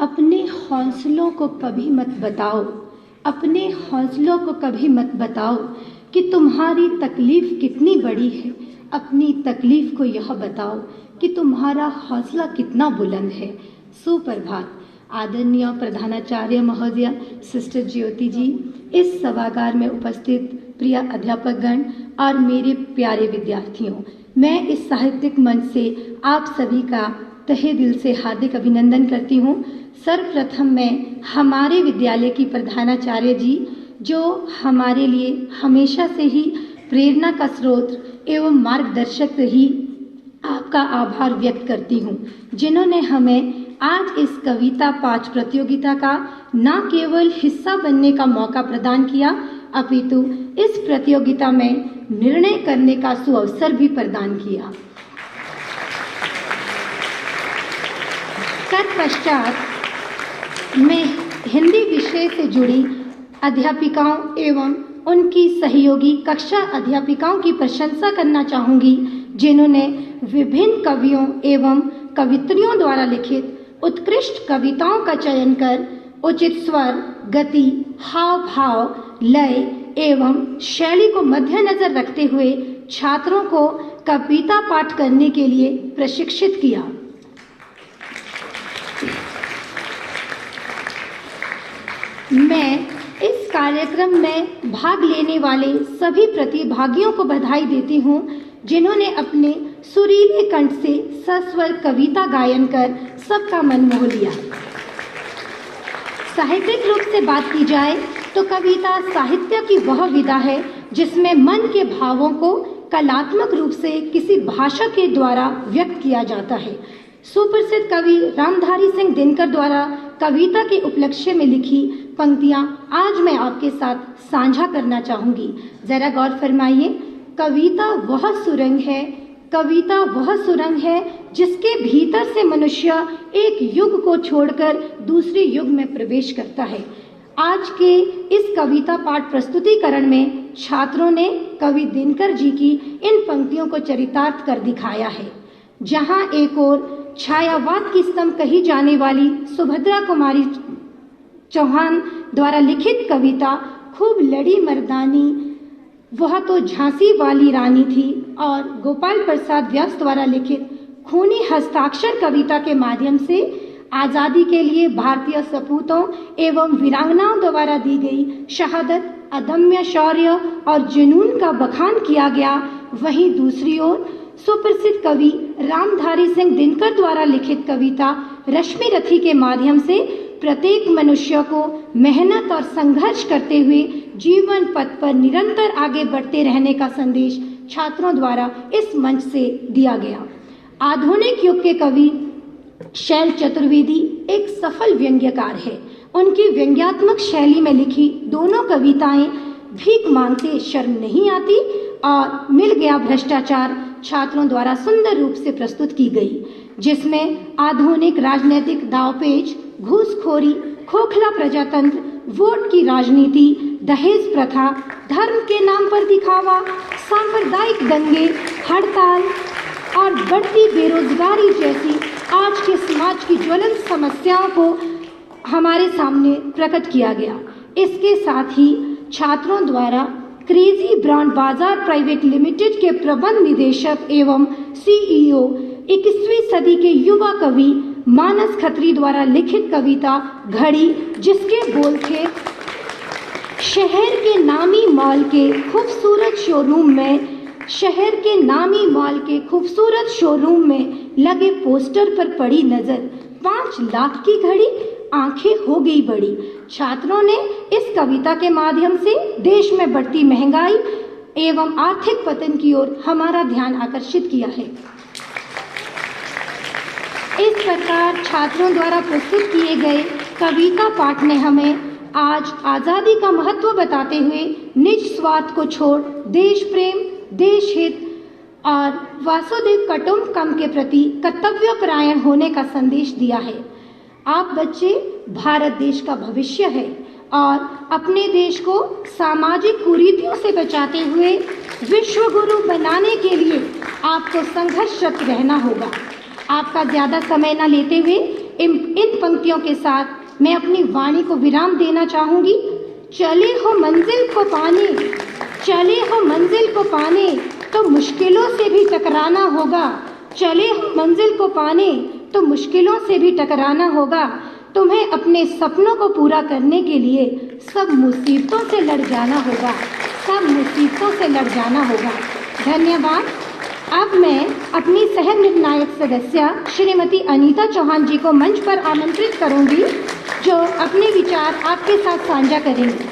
अपने हौसलों को कभी मत बताओ, अपने हौसलों को कभी मत बताओ कि तुम्हारी तकलीफ़ कितनी बड़ी है। अपनी तकलीफ़ को यह बताओ कि तुम्हारा हौसला कितना बुलंद है। सुप्रभात। आदरणीय प्रधानाचार्य महोदया, सिस्टर ज्योति जी, इस सभागार में उपस्थित प्रिय अध्यापकगण और मेरे प्यारे विद्यार्थियों, मैं इस साहित्यिक मंच से आप सभी का तहे दिल से हार्दिक अभिनंदन करती हूँ। सर्वप्रथम मैं हमारे विद्यालय की प्रधानाचार्य जी, जो हमारे लिए हमेशा से ही प्रेरणा का स्रोत एवं मार्गदर्शक रही, आपका आभार व्यक्त करती हूँ, जिन्होंने हमें आज इस कविता पाठ प्रतियोगिता का न केवल हिस्सा बनने का मौका प्रदान किया, अपितु इस प्रतियोगिता में निर्णय करने का सुअवसर भी प्रदान किया। तत्पश्चात मैं हिंदी विषय से जुड़ी अध्यापिकाओं एवं उनकी सहयोगी कक्षा अध्यापिकाओं की प्रशंसा करना चाहूँगी, जिन्होंने विभिन्न कवियों एवं कवित्रियों द्वारा लिखित उत्कृष्ट कविताओं का चयन कर उचित स्वर, गति, हाव भाव, लय एवं शैली को मद्देनजर रखते हुए छात्रों को कविता पाठ करने के लिए प्रशिक्षित किया। मैं इस कार्यक्रम में भाग लेने वाले सभी प्रतिभागियों को बधाई देती हूँ, जिन्होंने अपने सुरीले कंठ से सस्वर कविता गायन कर सबका मन मोह लिया। साहित्यिक रूप से बात की जाए तो कविता साहित्य की वह विधा है जिसमें मन के भावों को कलात्मक रूप से किसी भाषा के द्वारा व्यक्त किया जाता है। सुप्रसिद्ध कवि रामधारी सिंह दिनकर द्वारा कविता के उपलक्ष्य में लिखी पंक्तियां आज मैं आपके साथ साझा करना चाहूँगी। जरा गौर फरमाइए। कविता वह सुरंग है, कविता वह सुरंग है जिसके भीतर से मनुष्य एक युग को छोड़कर दूसरे युग में प्रवेश करता है। आज के इस कविता पाठ प्रस्तुतिकरण में छात्रों ने कवि दिनकर जी की इन पंक्तियों को चरितार्थ कर दिखाया है। जहां एक ओर छायावाद की स्तंभ कही जाने वाली सुभद्रा कुमारी चौहान द्वारा लिखित कविता खूब लड़ी मर्दानी, वह तो झांसी वाली रानी थी, और गोपाल प्रसाद व्यास द्वारा लिखित खूनी हस्ताक्षर कविता के माध्यम से आज़ादी के लिए भारतीय सपूतों एवं वीरांगनाओं द्वारा दी गई शहादत, अदम्य शौर्य और जुनून का बखान किया गया। वहीं दूसरी ओर सुप्रसिद्ध कवि रामधारी सिंह दिनकर द्वारा लिखित कविता रश्मि रथी के माध्यम से प्रत्येक मनुष्य को मेहनत और संघर्ष करते हुए जीवन पथ पर निरंतर आगे बढ़ते रहने का संदेश छात्रों द्वारा इस मंच से दिया गया। आधुनिक युग के कवि शैल चतुर्वेदी एक सफल व्यंग्यकार है। उनकी व्यंग्यात्मक शैली में लिखी दोनों कविताएं भीख मांगते शर्म नहीं आती और मिल गया भ्रष्टाचार छात्रों द्वारा सुंदर रूप से प्रस्तुत की गई, जिसमें आधुनिक राजनीतिक दावपेच, घूसखोरी, खोखला प्रजातंत्र, वोट की राजनीति, दहेज प्रथा, धर्म के नाम पर दिखावा, सांप्रदायिक दंगे, हड़ताल और बढ़ती बेरोजगारी जैसी आज के समाज की ज्वलंत समस्याओं को हमारे सामने प्रकट किया गया। इसके साथ ही छात्रों द्वारा क्रेजी ब्रांड बाजार प्राइवेट लिमिटेड के प्रबंध निदेशक एवं सीईओ 21वीं सदी के युवा कवि मानस खत्री द्वारा लिखित कविता घड़ी, जिसके बोल थे शहर के नामी मॉल के खूबसूरत शोरूम में, शहर के नामी मॉल के खूबसूरत शोरूम में लगे पोस्टर पर पड़ी नजर, 5 लाख की घड़ी, आंखें हो गई बड़ी। छात्रों ने इस कविता के माध्यम से देश में बढ़ती महंगाई एवं आर्थिक पतन की ओर हमारा ध्यान आकर्षित किया है। इस प्रकार छात्रों द्वारा प्रस्तुत किए गए कविता पाठ ने हमें आज आज़ादी का महत्व बताते हुए निज स्वार्थ को छोड़ देश प्रेम, देश हित और वासुदेव कुटुंबकम के प्रति कर्तव्यपरायण होने का संदेश दिया है। आप बच्चे भारत देश का भविष्य है और अपने देश को सामाजिक कुरीतियों से बचाते हुए विश्व गुरु बनाने के लिए आपको संघर्षरत रहना होगा। आपका ज़्यादा समय न लेते हुए इन पंक्तियों के साथ मैं अपनी वाणी को विराम देना चाहूँगी। चले हो मंजिल को पाने, चले हो मंजिल को पाने तो मुश्किलों से भी टकराना होगा। चले हो मंजिल को पाने तो मुश्किलों से भी टकराना होगा। तुम्हें अपने सपनों को पूरा करने के लिए सब मुसीबतों से लड़ जाना होगा, सब मुसीबतों से लड़ जाना होगा। धन्यवाद। अब मैं अपनी सह निर्णायक सदस्य श्रीमती अनीता चौहान जी को मंच पर आमंत्रित करूंगी, जो अपने विचार आपके साथ साझा करेंगी।